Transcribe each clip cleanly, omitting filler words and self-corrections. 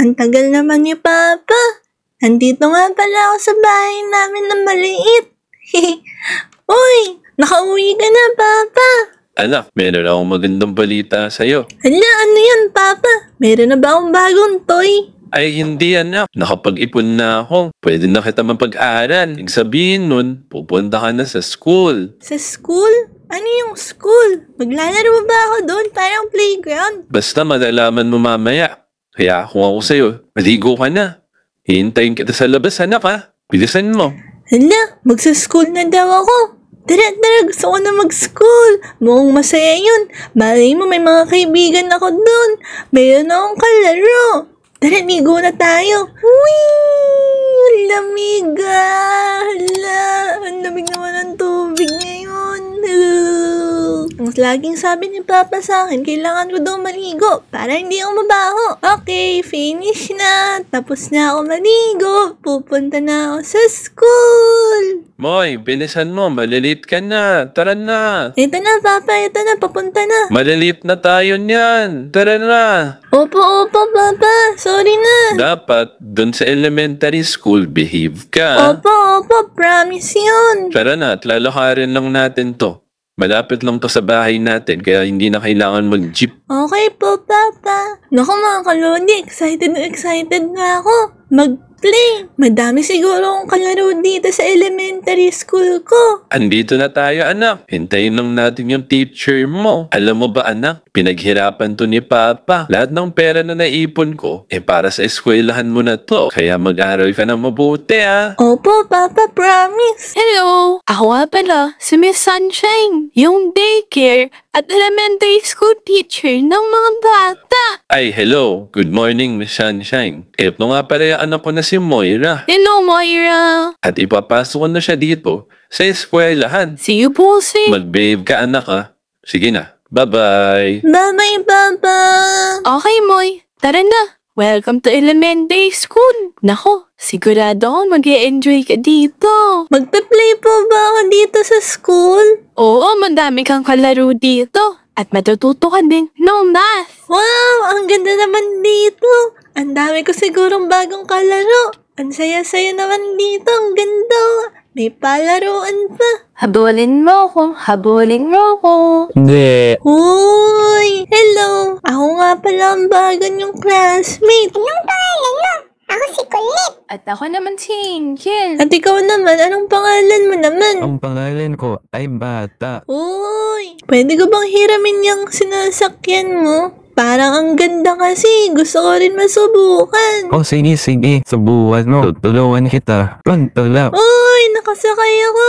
Ang tagal naman ni Papa. Andito nga pala ako sa bahay namin na maliit. Uy, nakauwi ka na, Papa. Anak, meron akong magandang balita sa'yo. Hala, ano yan, Papa? Meron na ba akong bagong toy? Ay, hindi anak. Nakapag-ipon na ako. Pwede na kita mapag-aral. Ibig sabihin nun, pupunta ka na sa school. Sa school? Ano yung school? Maglalaro ba ako doon? Parang playground? Basta malalaman mo mamaya. Kaya kung ako sa'yo, maligo ka na. Hihintayin kita sa labas, anak ha. Bilisan mo. Hala, magsa-school na daw ako. Tara, gusto ko na mag-school. Mukhang masaya yun. Malay mo, may mga kaibigan ako doon. Mayroon akong kalaro. Tara, ligo na tayo. Whee! Lamiga! Hala, ang lamig naman ng tubig ngayon. Ang laging sabi ni Papa sa akin, kailangan ko daw maligo para hindi ako mabaho. Okay, finish na. Tapos na ako maligo. Pupunta na ako sa school. Moy, bilisan mo. Malilit ka na. Tara na. Ito na, Papa. Ito na. Papunta na. Malilit na tayo niyan. Tara na. Opo, Papa. Sorry na. Dapat, dun sa elementary school, behave ka. Opo. Promise yun. Tara na, at lalakarin lang natin to. Malapit lang to sa bahay natin, kaya hindi na kailangan mag-jeep. Okay po, Papa. Naku, mga kalodi. Excited na ako. Mag-play. Madami siguro akong kalaro dito sa elementary school ko. Andito na tayo, anak. Hintayin lang natin yung teacher mo. Alam mo ba, anak? Pinaghirapan to ni Papa. Lahat ng pera na naipon ko, para sa eskwelahan mo na to. Kaya mag-aral ka na mabuti, ha? Opo, Papa, promise. Hello! Ako nga pala, si Miss Sunshine, yung daycare at elementary school teacher ng mga bata. Ay, hello. Good morning, Miss Sunshine. Ito nga pala yung anak ko na si Moira. Hello, Moira! At ipapasok ko na siya dito sa eskwelahan. See you, Bossy! Mag-behave ka, anak, ha? Sige na. Bye-bye. Bye-bye, Papa. Okay, Moy. Tara na. Welcome to elementary school. Nako, sigurado ako mag-e-enjoy ka dito. Magpe-play po ba ako dito sa school? Oo, madami kang kalaro dito. At matututo ka din ng math. Wow, ang ganda naman dito. Ang dami ko sigurong bagong kalaro. Ang saya-saya naman dito. Ang ganda. May palaruan pa. Habulin mo ako. Hindi. Uy! Hello! Ako nga pala ang bago niyong classmate. Anong pangalan mo? Ako si Colette. At ako naman si Angel. At ikaw naman, anong pangalan mo naman? Ang pangalan ko ay Bata. Uy! Pwede ko bang hiramin yung sinasakyan mo? Parang ang ganda kasi. Gusto ko rin masubukan. O sige, subukan mo. Tutulungan kita. Pronto lang. Uy! Nakasakay ako!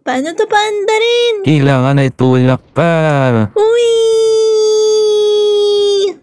Paano to paanda rin? Kailangan ay tulak pa. Uy!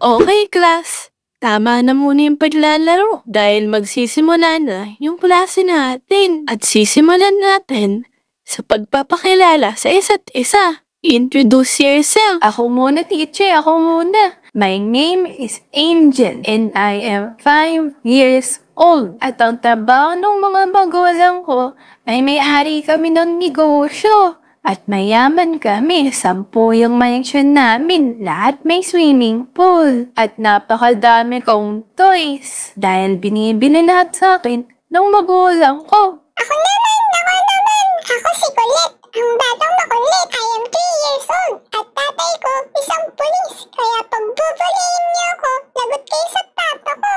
Okay, class. Tama na muna yung paglalaro dahil magsisimula na yung klase natin. At sisimulan natin sa pagpapakilala sa isa't isa. Introduce yourself. Ako muna, teacher. Ako muna. My name is Angel and I am 5 years old. At ang trabaho ng mga magulang ko ay may-ari kami ng negosyo. At mayaman kami, 10 yung mansion namin, lahat may swimming pool. At napakadami kong toys dahil binibili lahat sa akin ng magulang ko. Ako naman. Ako si Colette. Ang batang makulit. I am 3 years old. At tatay ko, isang pulis. Kaya pag bubulihin niyo ako, lagot kayo sa papa ko.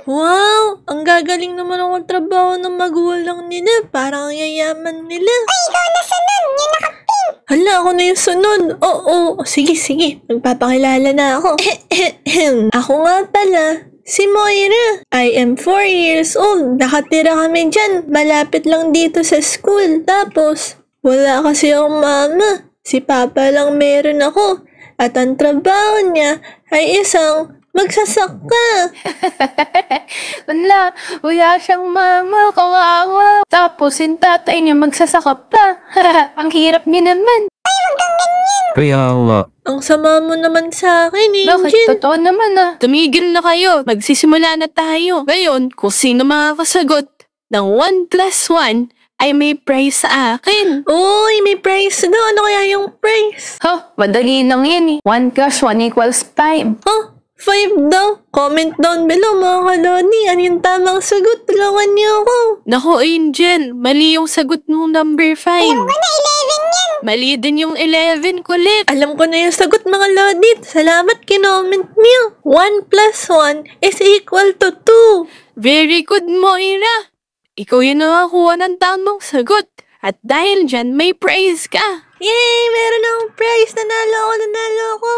Wow! Ang gagaling naman akong trabaho ng magulang nila. Parang ang yayaman nila. Ay, ikaw na sunod. Yung nakapink. Hala, ako na yung sunod. Oo. Sige. Magpapakilala na ako. Ako nga pala. Si Moira. I am 4 years old. Nakatira kami dyan. Malapit lang dito sa school. Tapos, wala kasi akong mama. Si Papa lang meron ako. At ang trabaho niya ay isang magsasaka. Wala siyang mama, kawawa. Tapos yung tatay niya magsasaka pa. Ang hirap niya naman. Kaya nga. Ang sama mo naman sa akin, Angel. Bakit? Totoo naman ah. Tumigil na kayo. Magsisimula na tayo. Ngayon, kung sino makakasagot ng 1 plus 1 ay may prize sa akin. Uy, may prize daw. Ano kaya yung prize? Madali lang yan eh. 1 plus 1 equals 5. Huh? 5 daw. Comment down below mga kalodi. Ano yung tamang sagot? Tulungan niyo ako. Nako, Angel, mali yung sagot ng number 5. Ano, 11 yan. Mali din yung 11, kulit. Alam ko na yung sagot mga lodit. Salamat kinoment niyo. 1 plus 1 is equal to 2. Very good, Moira. Ikaw yung nakakuha ng tamang sagot. At dahil dyan, may praise ka. Yay! Meron akong prize. Nanalo ako.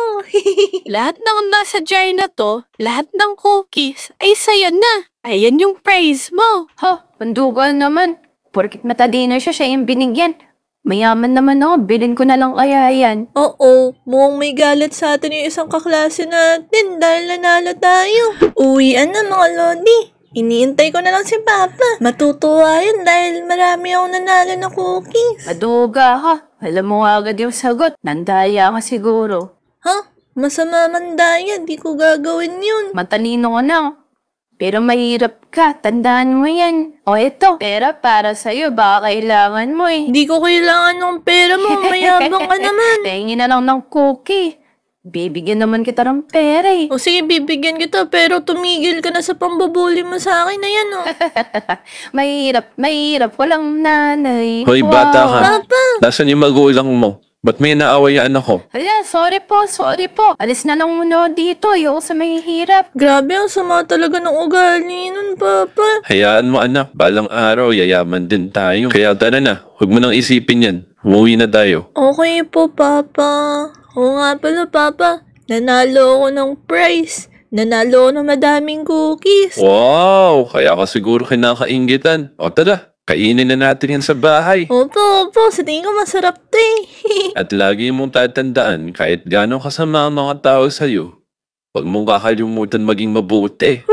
Lahat ng nasa jar na to, lahat ng cookies, ay sa'yo na. Ayan yung praise mo. Ha, pandugal naman. Porkit matadino siya yung binigyan. Mayaman naman ako, bilhin ko na lang kaya yan. Oo, mukhang may galit sa atin yung isang kaklase natin dahil nanalo tayo. Uwian na mga lodi. Iniintay ko na lang si Papa. Matutuwa yun dahil marami akong nanalo na cookies. Maduga ka. Alam mo agad yung sagot. Nandaya ka siguro. Ha? Masama mandaya. Di ko gagawin yun. Matalino ka na. Pero mahirap ka. Tandaan mo yan. O ito, pera para sa'yo. Baka kailangan mo eh. Di ko kailangan ng pera mo. Mayabang ka naman. Tingin na lang ng cookie. Bibigyan naman kita ng pera eh. O sige, bibigyan kita pero tumigil ka na sa pambubuli mo sa akin na yan, oh. Mahirap. Walang nanay. Hoy, bata ka. Papa! Nasaan yung magulang mo? Ba't may naawayaan ako? Hala, sorry po. Alis na lang muna dito. Ayoko sa mahihirap. Grabe, ang sama talaga ng ugali nun, Papa. Hayaan mo anak, balang araw yayaman din tayo. Kaya tara na, huwag mo nang isipin yan. Umuwi na tayo. Okay po, Papa. Oo nga pala, Papa. Nanalo ako ng prize. Nanalo ako ng madaming cookies. Wow, kaya ka siguro kinakaingitan. O tara, kainin na natin yan sa bahay. Opo. Sa tingin ko masarap to eh. At lagi mong tatandaan, kahit gano'ng kasama ang mga tao sa'yo, huwag mong kakalimutan maging mabuti.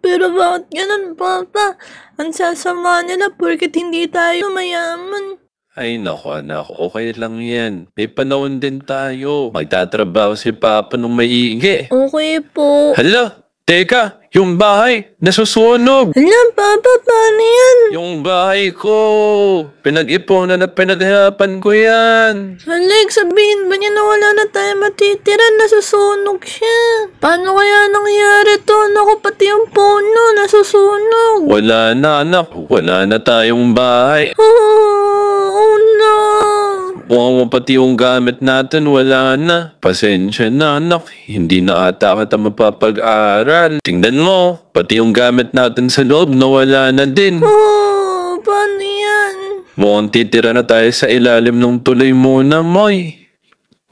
Pero bakit ganun, Papa? Ang sasama nila porket hindi tayo mayaman. Ay nako anak, okay lang yan. May panahon din tayo. Magtatrabaho si Papa nung maigi. Okay po. Hala, teka, yung bahay, nasusunog. Hala, Papa, paano yan? Yung bahay ko, pinag-iponan at pinaghirapan ko yan. Alex, sabihin ba niya na wala na tayo matitira? Nasusunog siya. Paano kaya nangyari to? Naku, pati yung puno, nasusunog. Wala na anak, wala na tayong bahay. Oh no. Kung pati yung gamit natin, wala na. Pasensya na anak, hindi na ata kita mapapag-aral. Tingnan mo, pati yung gamit natin sa loob nawala na din. Oh, paano yan? Mukhang titira na tayo sa ilalim ng tulay muna, Moy.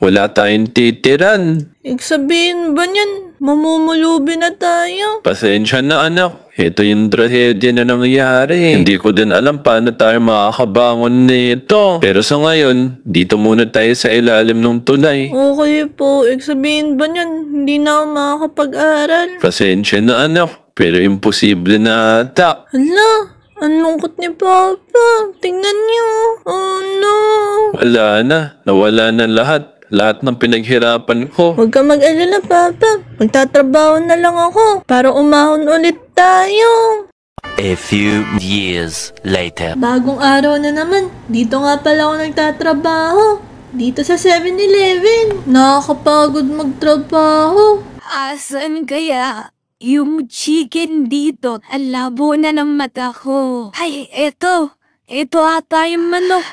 Wala tayong titiran. Sabihin ba niyan? Mamumulubi na tayo? Pasensya na anak. Ito yung trahedya na nangyari. Hindi ko din alam paano tayo makakabangon nito. Pero sa ngayon, dito muna tayo sa ilalim ng tulay. Okay po. Sabihin ba niyan? Hindi na ako makakapag-aral. Pasensya na anak. Pero imposible na ata. Hala, ang lungkot ni Papa. Tingnan niyo. Oh no. Wala na. Nawala na lahat. Lahat ng pinaghirapan ko. Huwag ka mag-alala, Papa. Magtatrabaho na lang ako para umahon ulit tayo. A few years later. Bagong araw na naman. Dito nga pala ako nagtatrabaho. Dito sa 7-Eleven. Nakakapagod magtrabaho. Asan kaya yung chicken dito? Ang labo na ng mata ko. Ay, eto. Ito ata yung manok.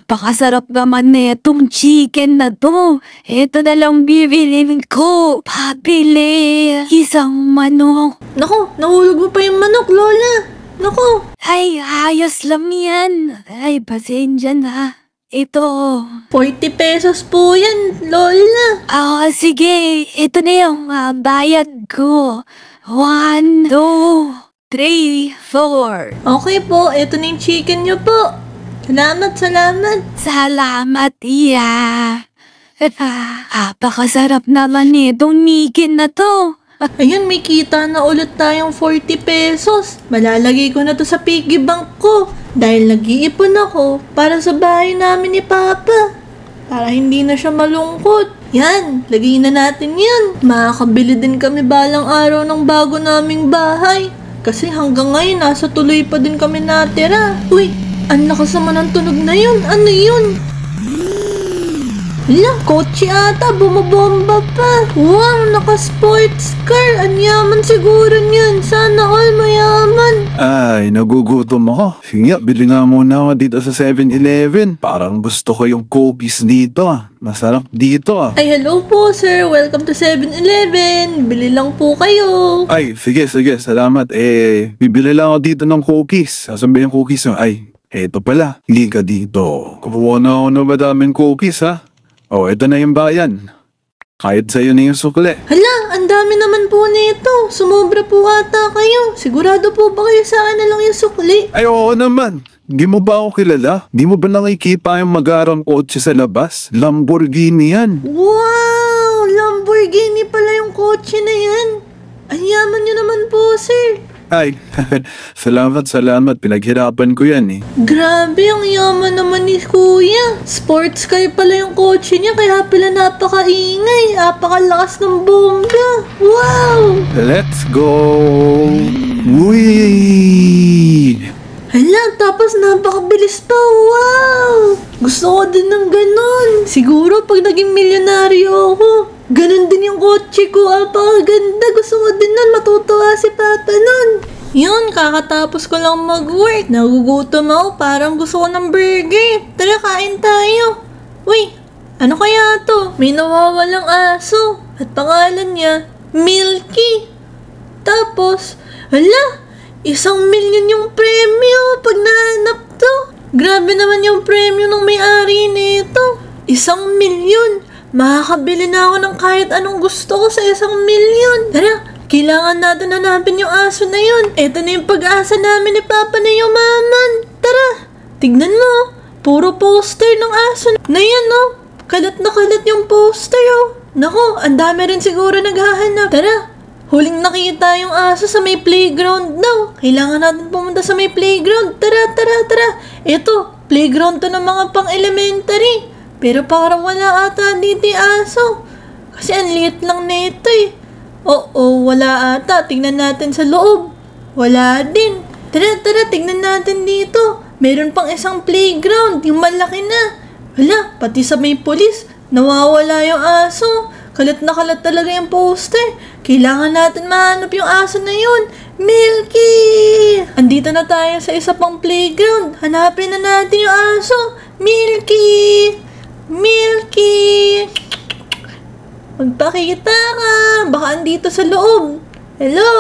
Pakasarap naman na itong chicken na to. Ito na lang bibilin ko. Pabili. Isang manok. Naku, nahulog mo pa yung manok, Lola. Naku. Ay, ayos lang yan. Ay, pasensya na. Ito. 40 pesos po yan, Lola. Sige. Ito na yung bayad ko. 1, 2, 3, 4. Okay po, ito na yung chicken nyo po. Salamat. Salamat, iya. Pakasarap naman itong chicken na to. Ayun, may kita na ulit tayong 40 pesos. Malalagay ko na to sa piggy bank ko. Dahil nag-iipon ako para sa bahay namin ni Papa. Para hindi na siya malungkot. Yan, lagay na natin yan. Makakabili din kami balang araw ng bago naming bahay. Kasi hanggang ngayon, nasa tuloy pa din kami natira. Uy, ang lakas naman ng tunog na yun. Ano yun? Hala, kotse ata, bumabomba pa. Wow, naka-sports car. Anyaman siguro niyan. Sana all mayaman. Ay, nagugutom ako. Sige nga, bili nga muna ako dito sa 7-Eleven. Parang gusto ko yung cookies dito ah. Masarap dito ah. Ay, hello po sir. Welcome to 7-Eleven. Bili lang po kayo. Ay, sige, salamat. Bibili lang ako dito ng cookies. Sasabihin yung cookies mo. Ay, eto pala. Hindi ka dito. Kupuha na ako ng madaming cookies ha. Oh, eto na yung bayan. Kahit sa'yo na yung sukle. Hala, ang dami naman po nito. Sumobra po ata kayo. Sigurado po ba kayo sa akin na lang yung sukli? Ay, oo naman. Di mo ba ako kilala? Di mo ba nakikita yung magarang kotse sa labas? Lamborghini yan. Wow! Lamborghini pala yung kotse na yan. Ang yaman nyo naman po, sir. Ay, salamat. Pinaghirapan ko yan eh. Grabe, ang yaman naman ni kuya. Sports car pala yung kotse niya, kaya pala napakaingay. Napakalakas ng bongga. Wow! Let's go! Uy! Hala, tapos napakabilis pa. Wow! Gusto ko din ng ganon. Siguro pag naging milyonaryo ako, ganon din yung kotse ko. Apakaganda. Gusto ko din nun. Matutuwa si Papa nun. Yun, kakatapos ko lang mag-work. Nagugutom ako. Parang gusto ko ng burger. Tara, kain tayo. Uy, ano kaya to? May nawawalang aso. At pangalan niya, Milky. Tapos, hala, 1,000,000 yung premyo pag nahanap to. Grabe naman yung premyo ng may-ari nito. 1,000,000. Makakabili na ako ng kahit anong gusto ko sa 1,000,000. Tara, kailangan natin hanapin yung aso na yun. Ito na yung pag-asa namin ni Papa na yumaman. Tara, tignan mo. Puro poster ng aso na yan, oh. Kalat na kalat yung poster, oh. Naku, ang dami rin siguro naghahanap. Tara, huling nakita yung aso sa may playground daw. Kailangan natin pumunta sa may playground. Tara. Ito, playground to ng mga pang-elementary. Pero parang wala ata dito yung aso. Kasi ang liit lang nito eh. Oo, wala ata. Tingnan natin sa loob. Wala din. Tara, tingnan natin dito. Meron pang isang playground. Yung malaki na. Hala, pati sa may pulis. Nawawala yung aso. Kalat na kalat talaga yung poster. Kailangan natin mahanap yung aso na yun. Milky! Andito na tayo sa isa pang playground. Hanapin na natin yung aso. Milky! Magpakita ka. Baka andito sa loob. Hello?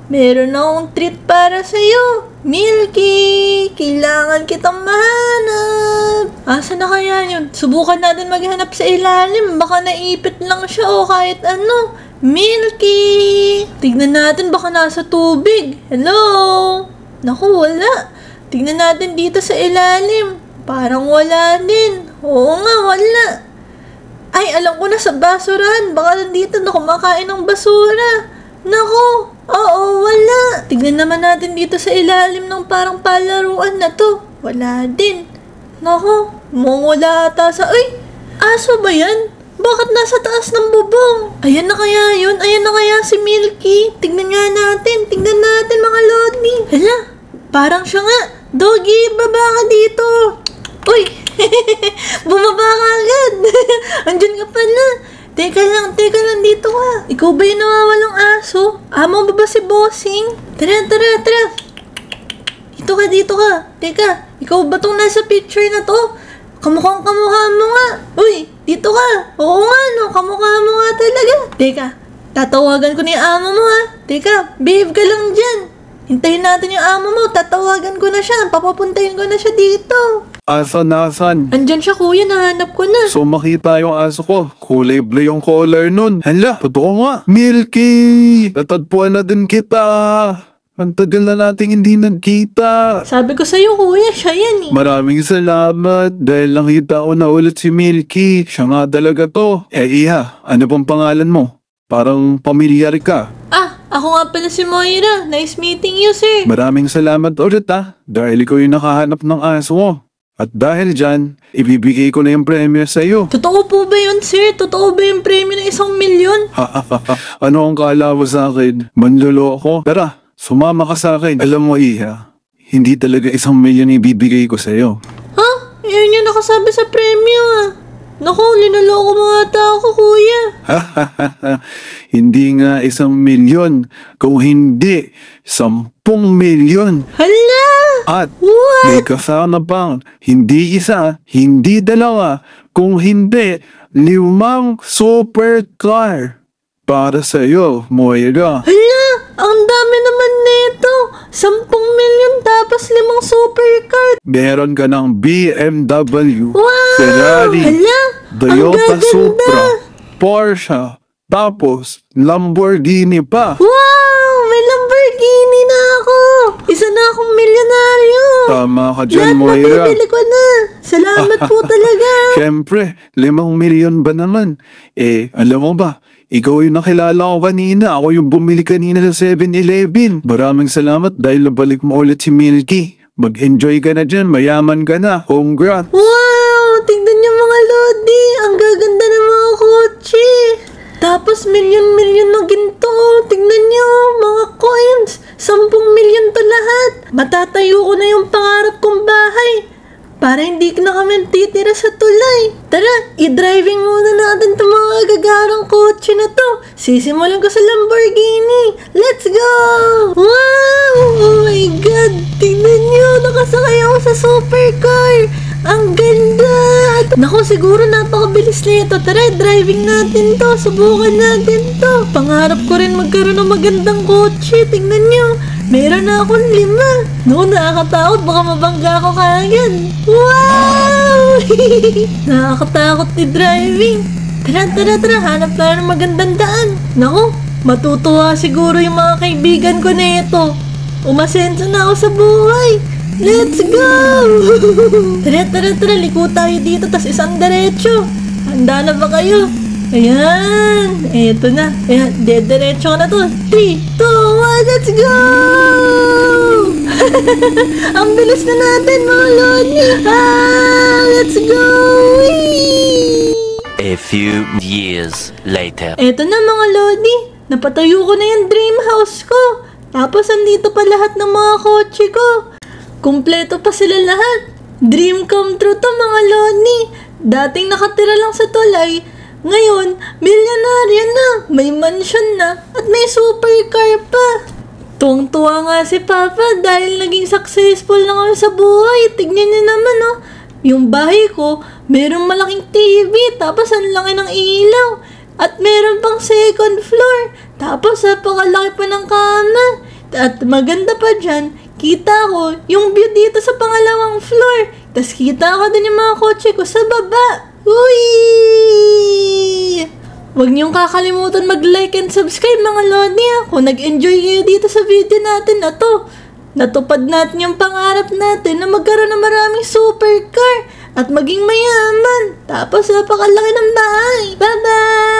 Meron akong treat para sa'yo. Milky! Kailangan kitang mahanap. Asa na kaya yun? Subukan natin maghanap sa ilalim. Baka naipit lang siya o kahit ano. Milky! Tignan natin baka nasa tubig. Hello? Naku, wala. Tignan natin dito sa ilalim. Parang wala din. Oo nga, wala. Ay, alam ko na sa basurahan. Baka nandito na kumakain ng basura. Naku, oo, wala. Tignan naman natin dito sa ilalim ng parang palaruan na to. Wala din. Naku, wala ata sa... Ay, aso ba yan? Bakit nasa taas ng bubong? Ayan na kaya yun? Ayan na kaya si Milky? Tignan nga natin. Tignan natin mga lodi. Hala, parang siya nga. Doggy, baba ka dito. Uy, bumaba ka agad. Andyan ka pala. Teka lang, dito ka. Ikaw ba yung nawawalang aso? Amo ba ba si Bossing? Tara. Dito ka. Teka, ikaw ba tong nasa picture na to? Kamukhang kamukha mo nga. Uy, dito ka. Oo nga, no, kamukha mo nga talaga. Teka, tatawagan ko na yung amo mo ha. Teka, behave ka lang dyan. Hintayin natin yung amo mo, tatawagan ko na siya. Papapuntahin ko na siya dito. Asan? Andyan siya kuya, nahanap ko na. So makita yung aso ko. Kulay blue yung color nun. Hala, totoo nga. Milky! Natadpuan na din kita. Ang tagal na nating hindi nagkita. Sabi ko sa'yo kuya, siya yan eh. Maraming salamat dahil nakita ko na ulit si Milky. Siya nga talaga to. Iha, ano pang pangalan mo? Parang pamilyar ka. Ako nga pala si Moira. Nice meeting you, sir. Maraming salamat ulit dahil ikaw yung nakahanap ng aso mo. At dahil dyan, ibibigay ko na yung premyo sa iyo. Totoo po ba yun, sir? Totoo ba yung premyo ng 1,000,000? Ano ang kala mo sa akin? Manlolo ako? Tara, sumama ka sa akin. Alam mo, Iha, hindi talaga 1,000,000 ibibigay ko sa iyo. Ha? Yun yung nakasabi sa premyo Naku, linaloko mo ata ako, kuya. Hindi nga 1 milyon, kung hindi 10 milyon. Hala! At What? may kasama pang hindi 1, hindi 2, kung hindi 5 supercar. Para sa'yo, Moira. Hala! Ang dami naman nito. 10 milyon tapos 5 supercar. Meron ka ng BMW, Wow! Ferrari, Hala! Toyota ang gaganda. Supra, Porsche, tapos Lamborghini pa. Wow! May Lamborghini na ako. Isa na akong milyonaryo. Tama ka Lahat dyan, Moira. mabibili ko na. Salamat po talaga. Siyempre, 5 milyon ba naman? Alam mo ba, ikaw yung nakilala ko kanina. Ako yung bumili kanina sa 7-Eleven. Maraming salamat dahil nabalik mo ulit si Milky. Mag-enjoy ka na dyan, mayaman ka na. Congrats! Wow! Tingnan niyo mga lodi. Ang gaganda ng mga kotse. Tapos milyon-milyon na ginto. Tingnan niyo, mga coins. 10 milyon to lahat. Matatayo ko na yung pangarap kong bahay. Para hindi na kami titira sa tulay. Tara, i-driving muna natin itong mga gagarang kotse na to. Sisimulan ko sa Lamborghini. Let's go! Wow! Oh my God! Tingnan nyo, nakasakay ako sa supercar. Ang ganda! Naku, siguro napakabilis na ito. Tara, driving natin to. Subukan natin to. Pangarap ko rin magkaroon ng magandang kotse. Tingnan nyo. Meron na akong 5. Naku, nakakatakot. Baka mabangga ako kagad. Wow! Nakakatakot ni driving. Tara. Hanap tayo ng magandang daan. Naku, matutuwa siguro yung mga kaibigan ko na ito. Umasenso na ako sa buhay. Let's go! Tara. Liko tayo dito, tas isang diretso. Handa na ba kayo? Ayan. Eto na. Ayan, dediretso ko na to. 3, 2, 1, let's go! Ang bilis na natin, mga lodi. Let's go! Whee! A few years later. Eto na, mga lodi. Napatayo ko na yung dream house ko. Tapos andito pa lahat ng mga kotse ko. Kumpleto pa sila lahat. Dream come true to, mga lodi. Dating nakatira lang sa tulay. Ngayon, milyonarya na. May mansion na. At may supercar pa. Tuwang-tuwa nga si Papa dahil naging successful na kami sa buhay. Tignan niyo naman, oh. Yung bahay ko, merong malaking TV. Tapos ang laki ng ilaw. At meron pang second floor. Tapos napakalaki pa ng kama. At maganda pa dyan, kita ko yung view dito sa pangalawang floor. Tapos kita ko din yung mga kotse ko sa baba. Uy! Huwag niyong kakalimutan mag-like and subscribe, mga lodi. Kung nag-enjoy kayo dito sa video natin na to. Natupad natin yung pangarap natin na magkaroon ng maraming supercar at maging mayaman. Tapos napakalaki ng bahay. Bye-bye!